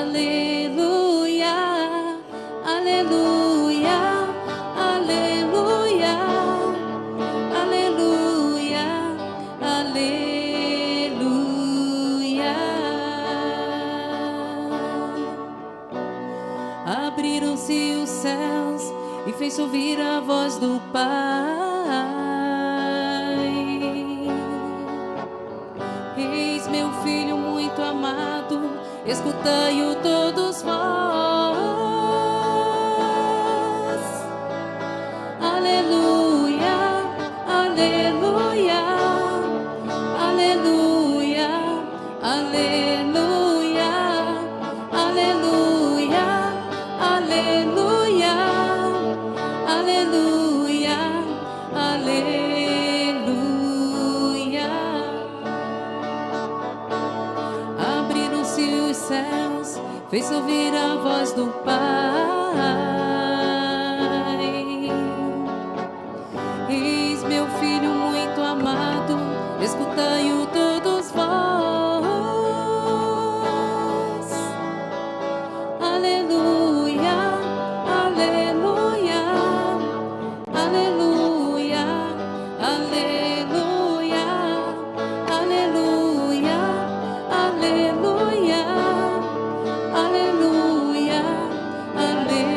aleluia, aleluia, aleluia, aleluia, aleluia. Abriram-se os céus e fez ouvir a voz do Pai. Eis meu filho muito amado, escutai-o todos vós. Aleluia, aleluia, aleluia, aleluia, aleluia, aleluia, aleluia, aleluia. Abriram-se os céus, fez ouvir a voz do Pai. Eis meu filho muito amado, escutai-o todos vós. Aleluia, aleluia, aleluia, aleluia, aleluia, aleluia, aleluia, aleluia.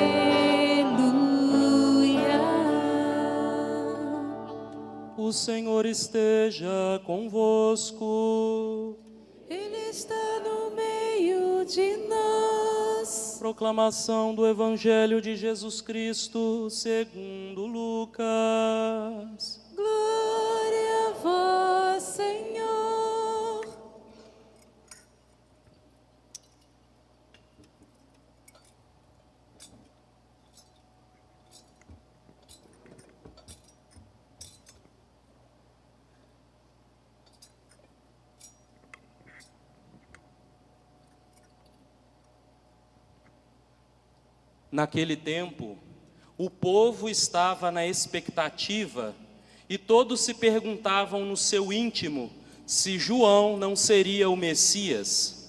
O Senhor esteja convosco. Ele está no meio de nós. Proclamação do Evangelho de Jesus Cristo segundo Lucas. Glória a vós, Senhor. Naquele tempo, o povo estava na expectativa e todos se perguntavam no seu íntimo se João não seria o Messias.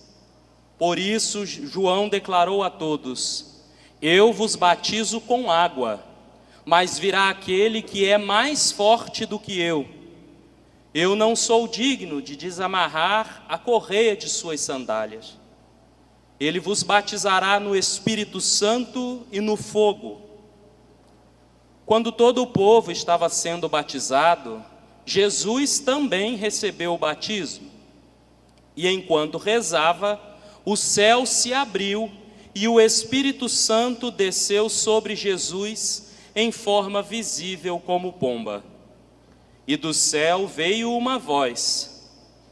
Por isso, João declarou a todos: eu vos batizo com água, mas virá aquele que é mais forte do que eu. Eu não sou digno de desamarrar a correia de suas sandálias. Ele vos batizará no Espírito Santo e no fogo. Quando todo o povo estava sendo batizado, Jesus também recebeu o batismo. E enquanto rezava, o céu se abriu e o Espírito Santo desceu sobre Jesus em forma visível como pomba. E do céu veio uma voz: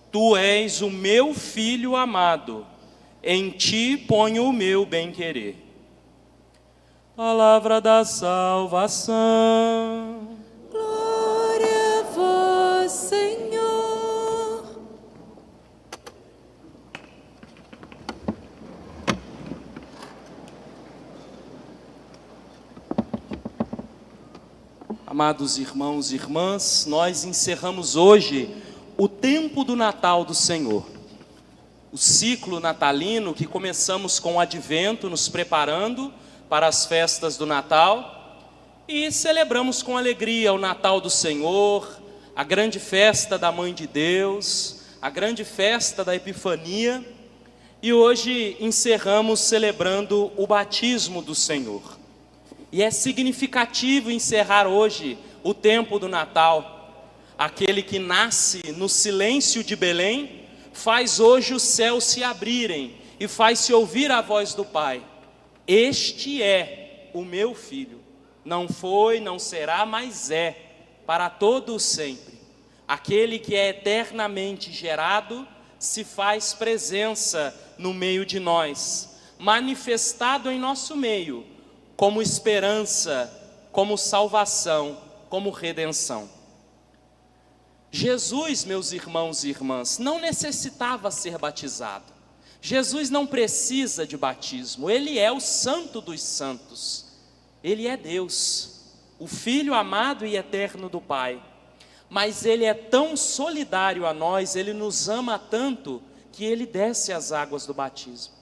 tu és o meu filho amado, em ti ponho o meu bem-querer. Palavra da salvação. Glória a vós, Senhor. Amados irmãos e irmãs, nós encerramos hoje o tempo do Natal do Senhor. O ciclo natalino que começamos com o Advento, nos preparando para as festas do Natal, e celebramos com alegria o Natal do Senhor, a grande festa da Mãe de Deus, a grande festa da Epifania, e hoje encerramos celebrando o batismo do Senhor. E é significativo encerrar hoje o tempo do Natal. Aquele que nasce no silêncio de Belém faz hoje os céus se abrirem e faz-se ouvir a voz do Pai: este é o meu filho. Não foi, não será, mas é, para todo o sempre. Aquele que é eternamente gerado se faz presença no meio de nós, manifestado em nosso meio, como esperança, como salvação, como redenção. Jesus, meus irmãos e irmãs, não necessitava ser batizado. Jesus não precisa de batismo. Ele é o Santo dos Santos. Ele é Deus, o Filho amado e eterno do Pai. Mas Ele é tão solidário a nós, Ele nos ama tanto, que Ele desce as águas do batismo.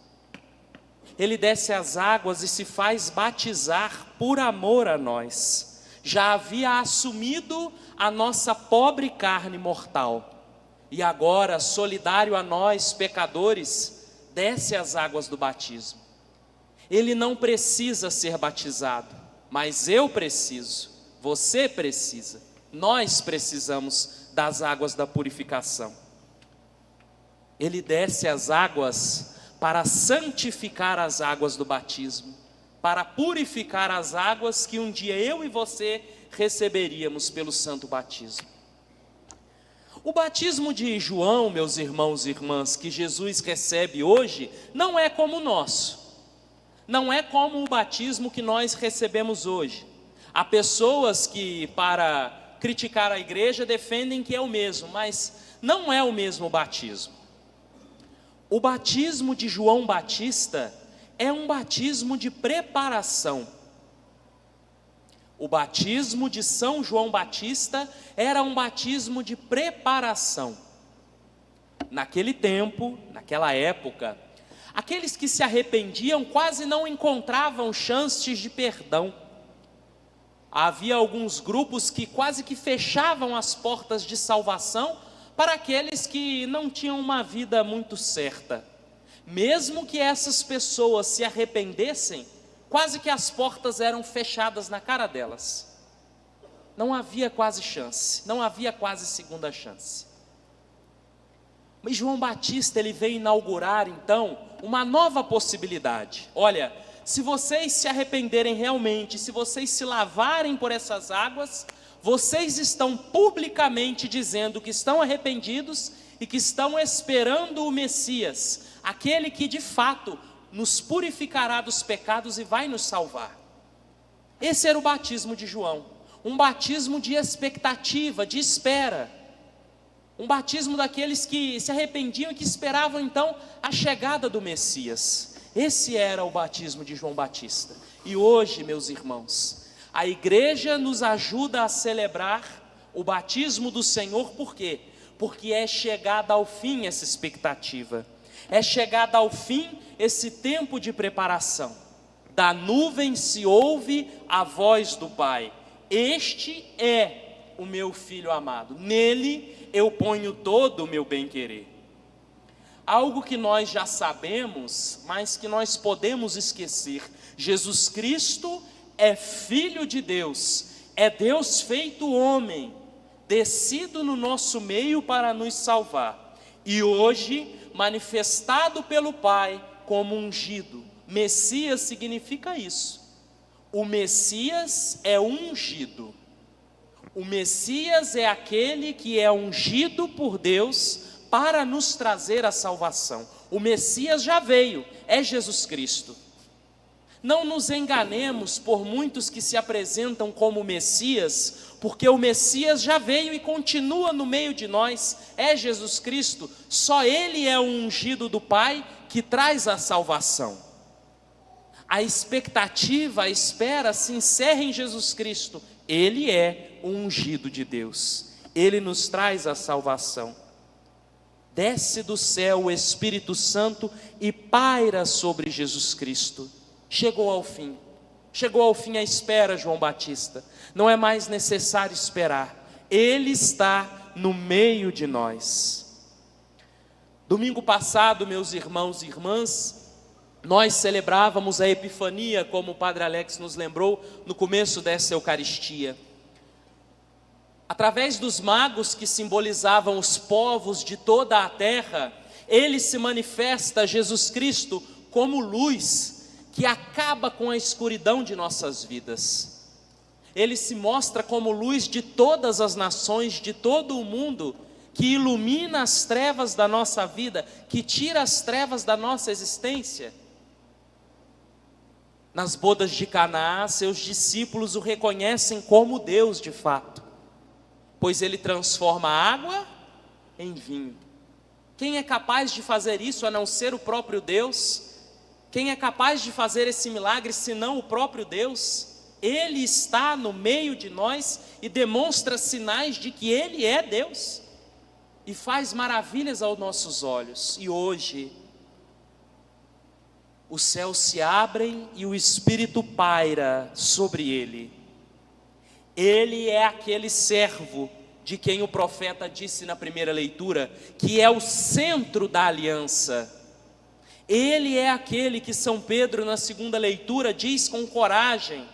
ele desce às águas e se faz batizar por amor a nós. Já havia assumido a nossa pobre carne mortal, e agora, solidário a nós, pecadores, desce às águas do batismo. Ele não precisa ser batizado, mas eu preciso, você precisa, nós precisamos das águas da purificação. Ele desce às águas para santificar as águas do batismo, para purificar as águas que um dia eu e você receberíamos pelo santo batismo. O batismo de João, meus irmãos e irmãs, que Jesus recebe hoje, não é como o nosso, não é como o batismo que nós recebemos hoje. Há pessoas que, para criticar a igreja, defendem que é o mesmo, mas não é o mesmo batismo. O batismo de João Batista é um batismo de preparação. O batismo de São João Batista era um batismo de preparação. Naquele tempo, naquela época, aqueles que se arrependiam quase não encontravam chances de perdão. Havia alguns grupos que quase que fechavam as portas de salvação para aqueles que não tinham uma vida muito certa. Mesmo que essas pessoas se arrependessem, quase que as portas eram fechadas na cara delas. Não havia quase chance, não havia quase segunda chance. Mas João Batista, ele veio inaugurar então uma nova possibilidade. Olha, se vocês se arrependerem realmente, se vocês se lavarem por essas águas, vocês estão publicamente dizendo que estão arrependidos e que estão esperando o Messias, aquele que de fato nos purificará dos pecados e vai nos salvar. Esse era o batismo de João, um batismo de expectativa, de espera, um batismo daqueles que se arrependiam e que esperavam então a chegada do Messias. Esse era o batismo de João Batista. E hoje, meus irmãos, a igreja nos ajuda a celebrar o batismo do Senhor. Por quê? Porque é chegada ao fim essa expectativa, é chegada ao fim esse tempo de preparação. Da nuvem se ouve a voz do Pai: este é o meu filho amado, nele eu ponho todo o meu bem-querer. Algo que nós já sabemos, mas que nós podemos esquecer: Jesus Cristo é Filho de Deus, é Deus feito homem, descido no nosso meio para nos salvar, e hoje manifestado pelo Pai como ungido. Messias significa isso. O Messias é ungido. O Messias é aquele que é ungido por Deus para nos trazer a salvação. O Messias já veio, é Jesus Cristo. Não nos enganemos por muitos que se apresentam como Messias, porque o Messias já veio e continua no meio de nós, é Jesus Cristo. Só Ele é o ungido do Pai que traz a salvação. A expectativa, a espera se encerra em Jesus Cristo. Ele é o ungido de Deus, Ele nos traz a salvação. Desce do céu o Espírito Santo e paira sobre Jesus Cristo. Chegou ao fim a espera, João Batista. Não é mais necessário esperar, Ele está no meio de nós. Domingo passado, meus irmãos e irmãs, nós celebrávamos a Epifania, como o Padre Alex nos lembrou no começo dessa Eucaristia. Através dos magos que simbolizavam os povos de toda a terra, ele se manifesta, Jesus Cristo, como luz que acaba com a escuridão de nossas vidas. Ele se mostra como luz de todas as nações, de todo o mundo, que ilumina as trevas da nossa vida, que tira as trevas da nossa existência. Nas bodas de Caná, seus discípulos o reconhecem como Deus de fato, pois ele transforma a água em vinho. Quem é capaz de fazer isso a não ser o próprio Deus? Quem é capaz de fazer esse milagre senão o próprio Deus? Ele está no meio de nós e demonstra sinais de que Ele é Deus e faz maravilhas aos nossos olhos. E hoje, os céus se abrem e o Espírito paira sobre ele. Ele é aquele servo de quem o profeta disse na primeira leitura, que é o centro da aliança. Ele é aquele que São Pedro na segunda leitura diz com coragem,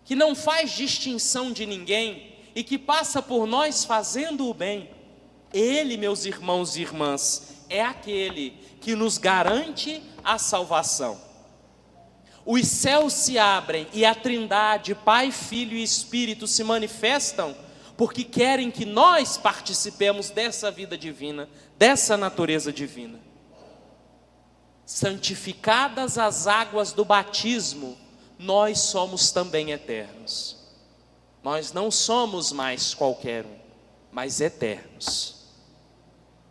que não faz distinção de ninguém e que passa por nós fazendo o bem. Ele, meus irmãos e irmãs, é aquele que nos garante a salvação. Os céus se abrem e a Trindade, Pai, Filho e Espírito se manifestam porque querem que nós participemos dessa vida divina, dessa natureza divina. Santificadas as águas do batismo, nós somos também eternos. Nós não somos mais qualquer um, mas eternos.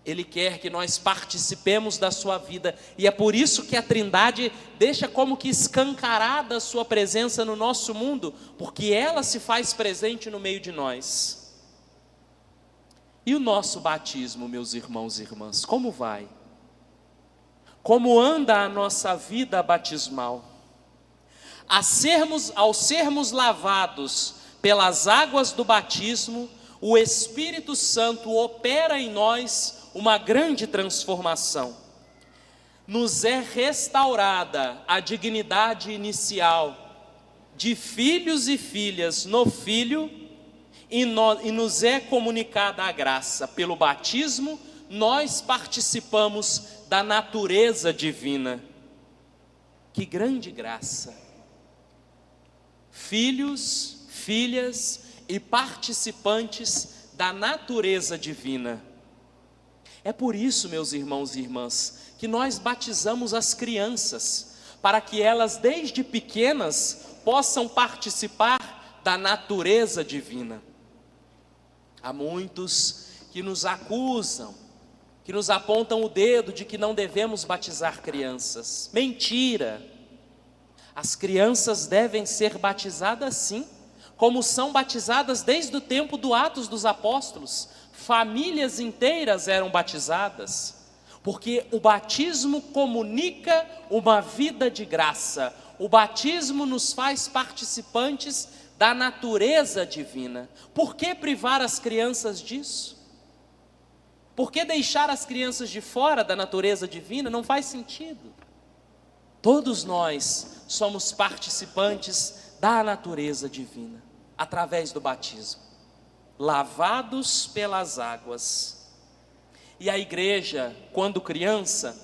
Ele quer que nós participemos da sua vida, e é por isso que a Trindade deixa como que escancarada a sua presença no nosso mundo, porque ela se faz presente no meio de nós. E o nosso batismo, meus irmãos e irmãs, como vai? Como anda a nossa vida batismal? Ao sermos lavados pelas águas do batismo, o Espírito Santo opera em nós uma grande transformação. Nos é restaurada a dignidade inicial de filhos e filhas no Filho, e nos é comunicada a graça. Pelo batismo, nós participamos da natureza divina. Que grande graça! Filhos, filhas e participantes da natureza divina. É por isso, meus irmãos e irmãs, que nós batizamos as crianças, para que elas desde pequenas possam participar da natureza divina. Há muitos que nos acusam, que nos apontam o dedo de que não devemos batizar crianças. Mentira! As crianças devem ser batizadas sim, como são batizadas desde o tempo do Atos dos Apóstolos. Famílias inteiras eram batizadas, porque o batismo comunica uma vida de graça. O batismo nos faz participantes da natureza divina. Por que privar as crianças disso? Por que deixar as crianças de fora da natureza divina? Não faz sentido. Todos nós somos participantes da natureza divina, através do batismo, lavados pelas águas. E a igreja, quando criança,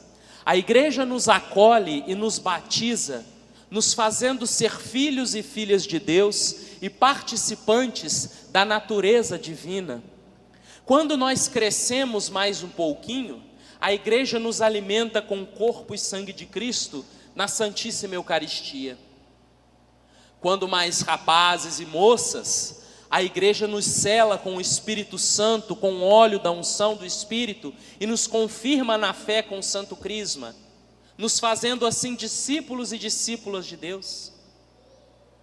a igreja nos acolhe e nos batiza, nos fazendo ser filhos e filhas de Deus e participantes da natureza divina. Quando nós crescemos mais um pouquinho, a igreja nos alimenta com o corpo e sangue de Cristo na Santíssima Eucaristia. Quando mais rapazes e moças, a igreja nos sela com o Espírito Santo, com o óleo da unção do Espírito, e nos confirma na fé com o Santo Crisma, nos fazendo assim discípulos e discípulas de Deus.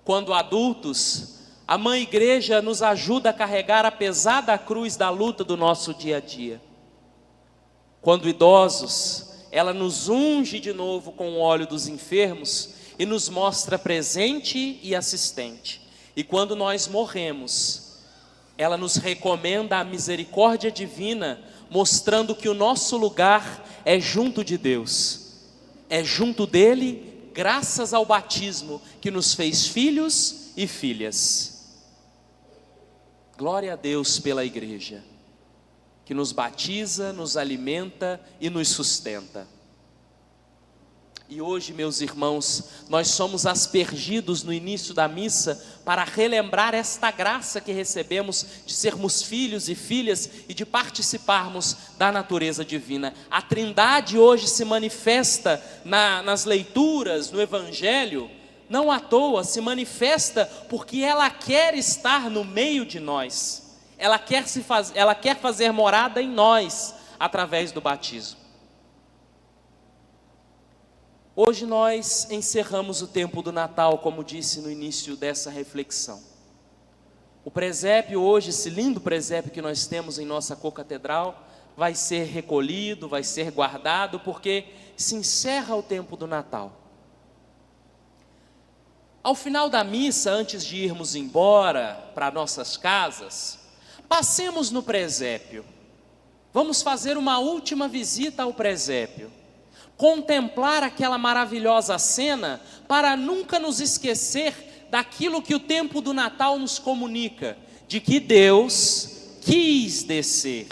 Quando adultos, a Mãe Igreja nos ajuda a carregar a pesada cruz da luta do nosso dia a dia. Quando idosos, ela nos unge de novo com o óleo dos enfermos e nos mostra presente e assistente. E quando nós morremos, ela nos recomenda a misericórdia divina, mostrando que o nosso lugar é junto de Deus, é junto dele, graças ao batismo que nos fez filhos e filhas. Glória a Deus pela igreja, que nos batiza, nos alimenta e nos sustenta. E hoje, meus irmãos, nós somos aspergidos no início da missa para relembrar esta graça que recebemos de sermos filhos e filhas e de participarmos da natureza divina. A Trindade hoje se manifesta nas leituras, no Evangelho, não à toa, se manifesta porque ela quer estar no meio de nós. Ela quer fazer morada em nós através do batismo. Hoje nós encerramos o tempo do Natal, como disse no início dessa reflexão. O presépio hoje, esse lindo presépio que nós temos em nossa co-catedral, vai ser recolhido, vai ser guardado, porque se encerra o tempo do Natal. Ao final da missa, antes de irmos embora para nossas casas, passemos no presépio. Vamos fazer uma última visita ao presépio. Contemplar aquela maravilhosa cena para nunca nos esquecer daquilo que o tempo do Natal nos comunica, de que Deus quis descer.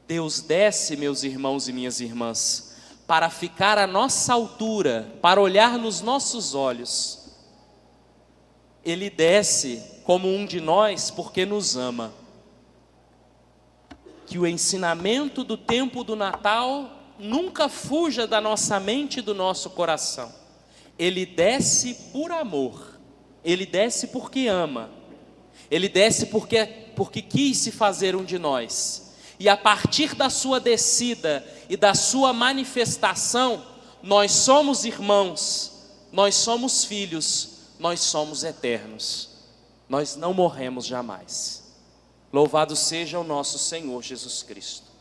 Deus desce, meus irmãos e minhas irmãs, para ficar à nossa altura, para olhar nos nossos olhos. Ele desce como um de nós porque nos ama. Que o ensinamento do tempo do Natal nunca fuja da nossa mente e do nosso coração. Ele desce por amor, ele desce porque ama, ele desce porque quis se fazer um de nós. E a partir da sua descida e da sua manifestação, nós somos irmãos, nós somos filhos, nós somos eternos. Nós não morremos jamais. Louvado seja o nosso Senhor Jesus Cristo.